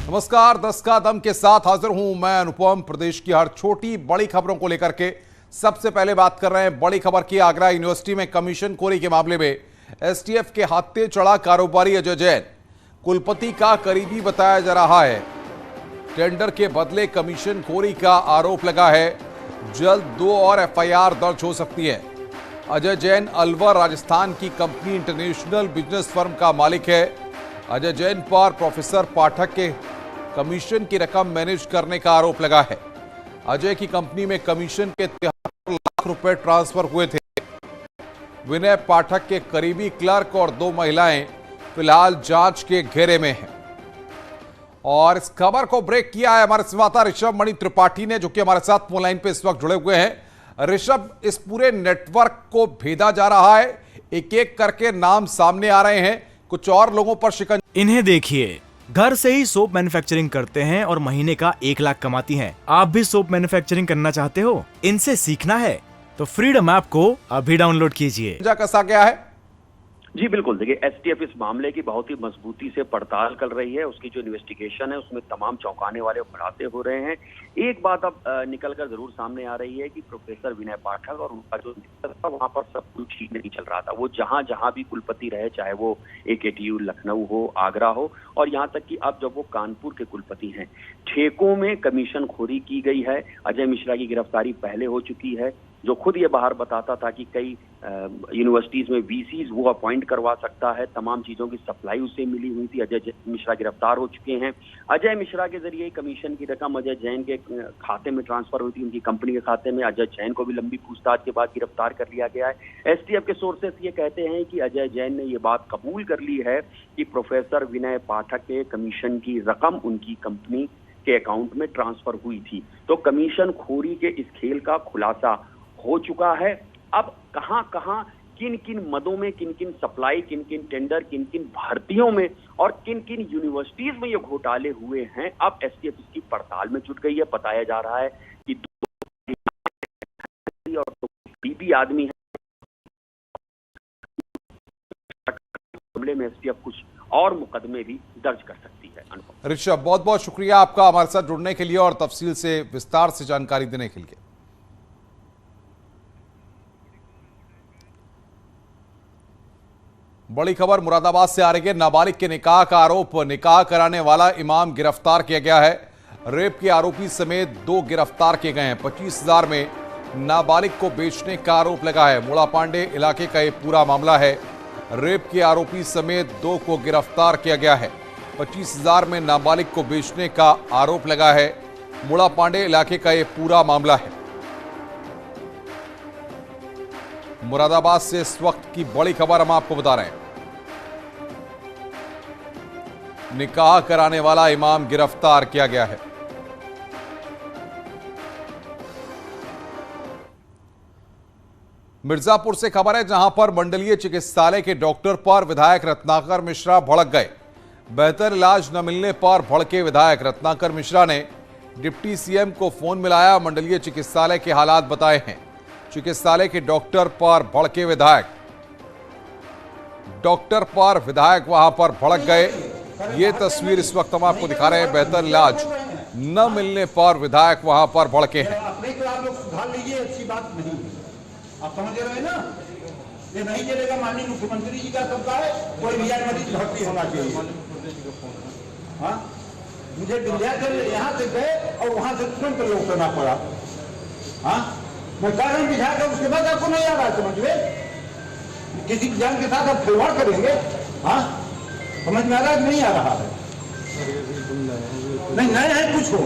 नमस्कार, 10 का दम के साथ हाजिर हूं मैं अनुपम। प्रदेश की हर छोटी बड़ी खबरों को लेकर के सबसे पहले बात कर रहे हैं बड़ी खबर की। आगरा यूनिवर्सिटी में कमीशन खोरी के मामले में एसटीएफ के हाथे चढ़ा कारोबारी अजय जैन। कुलपति का करीबी बताया जा रहा है। टेंडर के बदले कमीशन खोरी का आरोप लगा है। जल्द 2 और एफआईआर दर्ज हो सकती है। अजय जैन अलवर राजस्थान की कंपनी इंटरनेशनल बिजनेस फर्म का मालिक है। अजय जैन पर प्रोफेसर पाठक के कमीशन की रकम मैनेज करने का आरोप लगा है। अजय की कंपनी में कमीशन के 73 लाख रुपए ट्रांसफर हुए थे। विनय पाठक के करीबी क्लर्क और 2 महिलाएं फिलहाल जांच के घेरे में हैं। और इस खबर को ब्रेक किया है हमारे संवाददाता ऋषभ मणि त्रिपाठी ने, जो कि हमारे साथ फोन लाइन पे इस वक्त जुड़े हुए हैं। ऋषभ, इस पूरे नेटवर्क को भेदा जा रहा है, एक एक करके नाम सामने आ रहे हैं, कुछ और लोगों पर शिकंजा। इन्हें देखिए, घर से ही सोप मैन्युफैक्चरिंग करते हैं और महीने का 1 लाख कमाती हैं। आप भी सोप मैन्युफैक्चरिंग करना चाहते हो? इनसे सीखना है तो फ्रीडम ऐप को अभी डाउनलोड कीजिए। कसा गया है? जी बिल्कुल, देखिए एसटीएफ इस मामले की बहुत ही मजबूती से पड़ताल कर रही है। उसकी जो इन्वेस्टिगेशन है उसमें तमाम चौंकाने वाले खुलासे हो रहे हैं। एक बात अब निकलकर जरूर सामने आ रही है कि प्रोफेसर विनय पाठक और उनका जो था वहां पर सब कुछ ठीक नहीं चल रहा था। वो जहां जहां भी कुलपति रहे, चाहे वो एकेटीयू लखनऊ हो, आगरा हो, और यहाँ तक कि अब जब वो कानपुर के कुलपति हैं, ठेकों में कमीशन खोरी की गई है। अजय मिश्रा की गिरफ्तारी पहले हो चुकी है, जो खुद ये बाहर बताता था कि कई यूनिवर्सिटीज में वीसीज वो अपॉइंट करवा सकता है। तमाम चीजों की सप्लाई उसे मिली हुई थी। अजय मिश्रा गिरफ्तार हो चुके हैं। अजय मिश्रा के जरिए कमीशन की रकम अजय जैन के खाते में ट्रांसफर हुई थी, उनकी कंपनी के खाते में। अजय जैन को भी लंबी पूछताछ के बाद गिरफ्तार कर लिया गया है। एसटीएफ के सोर्सेस ये कहते हैं कि अजय जैन ने ये बात कबूल कर ली है कि प्रोफेसर विनय पाठक के कमीशन की रकम उनकी कंपनी के अकाउंट में ट्रांसफर हुई थी। तो कमीशन खोरी के इस खेल का खुलासा हो चुका है। अब कहां कहां, किन किन मदों में, किन किन सप्लाई, किन किन टेंडर, किन किन भर्तियों में और किन किन यूनिवर्सिटीज में ये घोटाले हुए हैं, अब एसटीएफ इसकी पड़ताल में जुट गई है। बताया जा रहा है कि 2 और 2 बीबी आदमी है। मामले में एसटीएफ कुछ और मुकदमे भी दर्ज कर सकती है। अनुपम, ऋषभ, बहुत बहुत शुक्रिया आपका हमारे साथ जुड़ने के लिए और तफसील से विस्तार से जानकारी देने के लिए। बड़ी खबर मुरादाबाद से आ रही है। नाबालिग के निकाह का आरोप, निकाह कराने वाला इमाम गिरफ्तार किया गया है। रेप के आरोपी समेत 2 गिरफ्तार किए गए हैं। 25,000 में नाबालिग को बेचने का आरोप लगा है। मुड़ा पांडे इलाके का यह पूरा मामला है। रेप के आरोपी समेत 2 को गिरफ्तार किया गया है। 25,000 में नाबालिग को बेचने का आरोप लगा है। मुड़ा पांडे इलाके का यह पूरा मामला है। मुरादाबाद से इस वक्त की बड़ी खबर हम आपको बता रहे हैं। निकाह कराने वाला इमाम गिरफ्तार किया गया है। मिर्जापुर से खबर है, जहां पर मंडलीय चिकित्सालय के डॉक्टर पर विधायक रत्नाकर मिश्रा भड़क गए। बेहतर इलाज न मिलने पर भड़के विधायक रत्नाकर मिश्रा ने डिप्टी सीएम को फोन मिलाया। मंडलीय चिकित्सालय के हालात बताए हैं। चिकित्सालय के डॉक्टर पर भड़के विधायक, डॉक्टर पर विधायक वहां पर भड़क गए। ये तस्वीर इस वक्त हम आपको दिखा रहे हैं। बेहतर इलाज न मिलने पर विधायक वहां पर भड़के हैं। अपने खिलाफ लोग सुधार लीजिए, अच्छी बात नहीं। आप समझ रहे हैं ना, ये नहीं चलेगा। माननीय मुख्यमंत्री जी का सबका है, कोई भी मरीज भर्ती होना चाहिए। हाँ, मुझे विंध्याचल यहाँ से गए और वहां से तुरंत लोग करना पड़ा। हाँ, मैं कारण बिठा कर उसके बाद आपको नहीं आ रहा है, समझ में किसी जान के साथ आप खिलवाड़ करेंगे। हाँ, समझ में आ रहा है? नहीं आ रहा है। नहीं नया है, कुछ हो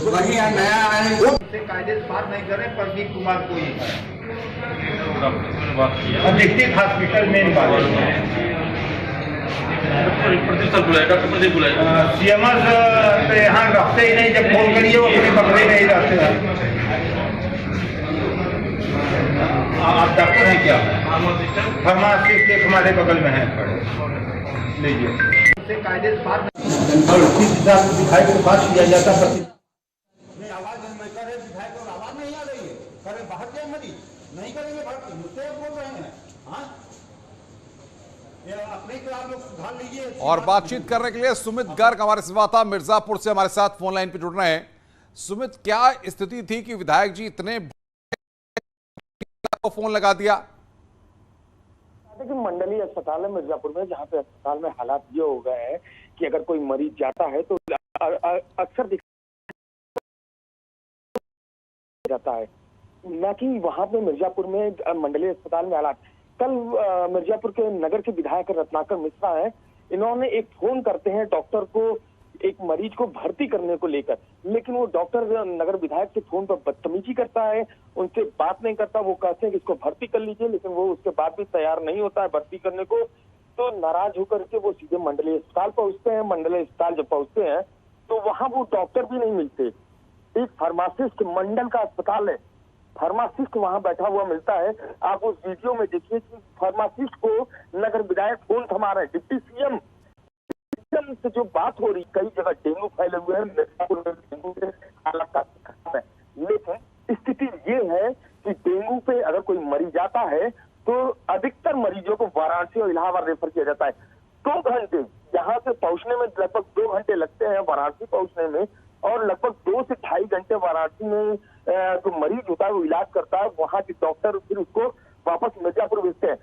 वही नया है। कायदे से बात नहीं करें। प्रदीप कुमार कोई है डिस्ट्रिक्ट हॉस्पिटल में सीएमएस तो यहाँ रखते ही नहीं। जब फोन करिए वो अपने पकड़े नहीं रहते हैं। आप डॉक्टर हैं क्या? फार्मासिस्ट एक हमारे बगल में है, खड़े लीजिए। कायदे से बात विधायक को बात किया जाता है। आवाज में कर रहे विधायक और आवाज नहीं आ रही है। करे बाहर जाए मरीज नहीं करेंगे, भर्ती मुझसे बोल रहे हैं। हाँ, ये अपने को आप लोग सुधार लीजिए। और बातचीत करने के लिए सुमित गर्ग हमारे संवाददाता मिर्जापुर से हमारे साथ फोन लाइन पर जुड़ रहे हैं। सुमित, क्या स्थिति थी कि विधायक जी इतने को फोन लगा दिया? देखिए, मंडलीय अस्पताल है मिर्जापुर में, जहाँ पे अस्पताल में हालात ये हो गए हैं कि अगर कोई मरीज जाता है तो अक्सर दिखाया जाता है, न कि वहाँ पे मिर्जापुर में मंडलीय अस्पताल में हालात। कल मिर्जापुर के नगर के विधायक रत्नाकर मिश्रा हैं, इन्होंने एक फोन करते हैं डॉक्टर को एक मरीज को भर्ती करने को लेकर, लेकिन वो डॉक्टर नगर विधायक के फोन पर बदतमीजी करता है, उनसे बात नहीं करता। वो कहते हैं कि इसको भर्ती कर लीजिए, लेकिन वो उसके बाद भी तैयार नहीं होता है भर्ती करने को। तो नाराज होकर के वो सीधे मंडलीय अस्पताल पहुंचते हैं। मंडलीय अस्पताल जब पहुंचते हैं तो वहां वो डॉक्टर भी नहीं मिलते। एक फार्मासिस्ट, मंडल का अस्पताल है, फार्मासिस्ट वहां बैठा हुआ मिलता है। आप उस वीडियो में देखिए कि फार्मासिस्ट को नगर विधायक फोन थमा रहे हैं। डिप्टी सीएम से जो बात हो रही, कई जगह डेंगू फैले हुए हैं, मिर्जापुर में डेंगू के हालात काफी है, लेकिन स्थिति ये है कि डेंगू पे अगर कोई मरीज जाता है तो अधिकतर मरीजों को वाराणसी और इलाहाबाद रेफर किया जाता है। 2 घंटे यहाँ से पहुंचने में, लगभग 2 घंटे लगते हैं वाराणसी पहुंचने में, और लगभग 2 से 2.5 घंटे वाराणसी में जो मरीज होता है वो इलाज करता है, वहाँ के डॉक्टर फिर उसको वापस मिर्जापुर भेजते हैं।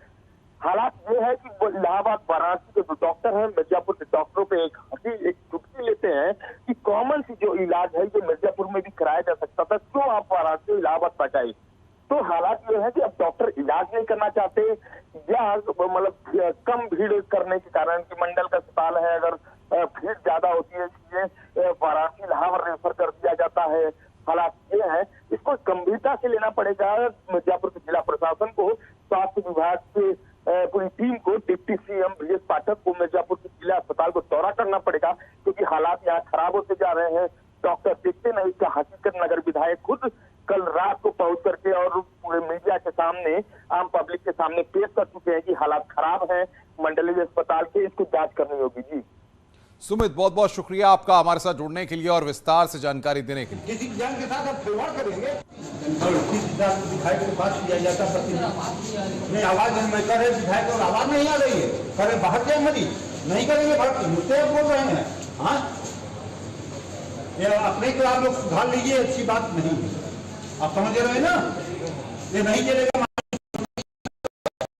हालात ये है कि वो इलाहाबाद वाराणसी के जो डॉक्टर हैं, मिर्जापुर के डॉक्टरों पे एक चुटकी लेते हैं कि कॉमन सी जो इलाज है जो मिर्जापुर में भी कराया जा सकता था, क्यों आप वाराणसी इलाहाबाद पहुंचाए। तो हालात ये है कि अब डॉक्टर इलाज नहीं करना चाहते, या मतलब कम भीड़ करने के कारण कि मंडल का अस्पताल है, अगर भीड़ ज्यादा होती है इसलिए वाराणसी इलाहाबाद रेफर कर दिया जाता है। हालात ये है, इसको गंभीरता से लेना पड़ेगा मिर्जापुर के जिला प्रशासन को, स्वास्थ्य विभाग के पूरी टीम को, डिप्टी सीएम ब्रजेश पाठक को मिर्जापुर के जिला अस्पताल को दौरा करना पड़ेगा, क्योंकि हालात यहाँ खराब होते जा रहे हैं। डॉक्टर देखते नहीं, इसका हकीकत नगर विधायक खुद कल रात को पहुंच करके और पूरे मीडिया के सामने, आम पब्लिक के सामने पेश कर चुके हैं कि हालात खराब हैं मंडलीय अस्पताल के, इसको जांच करनी होगी। जी सुमित, बहुत बहुत शुक्रिया आपका हमारे साथ जुड़ने के लिए और विस्तार से जानकारी देने के लिए। किसी जन के साथ आप खिलवाड़ करेंगे और किस विधायक के पास किया जाता नहीं, आवाज मैं कर रहे विधायक और आवाज नहीं आ रही है, करे बाहर जाए मरीज नहीं करेंगे भर्ती, मुझसे आप बोल रहे हैं। हाँ, ये अपने को आप लोग सुधार लीजिए, अच्छी बात नहीं है। आप समझ रहे हैं ना, ये नहीं चलेगा,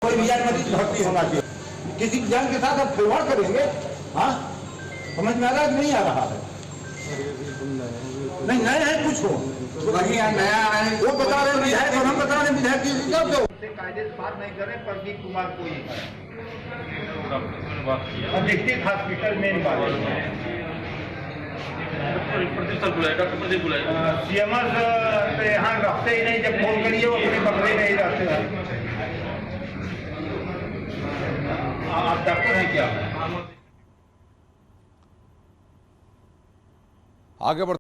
कोई भी मरीज भर्ती होना चाहिए। किसी जन के साथ आप खिलवाड़ करेंगे, हाँ समझ में आ रहा है नहीं आ रहा है? नहीं नया है, कुछ हो नया है, वो बता रहे विधायक और हम बता रहे विधायक की कायदे से बात नहीं करें। प्रदीप कुमार कोई डिस्ट्रिक्ट हॉस्पिटल में बात सीएमएस यहाँ रखते ही नहीं, जब फोन करिए वो अपने पकड़े नहीं रहते हैं। आप डॉक्टर हैं क्या? आगे बढ़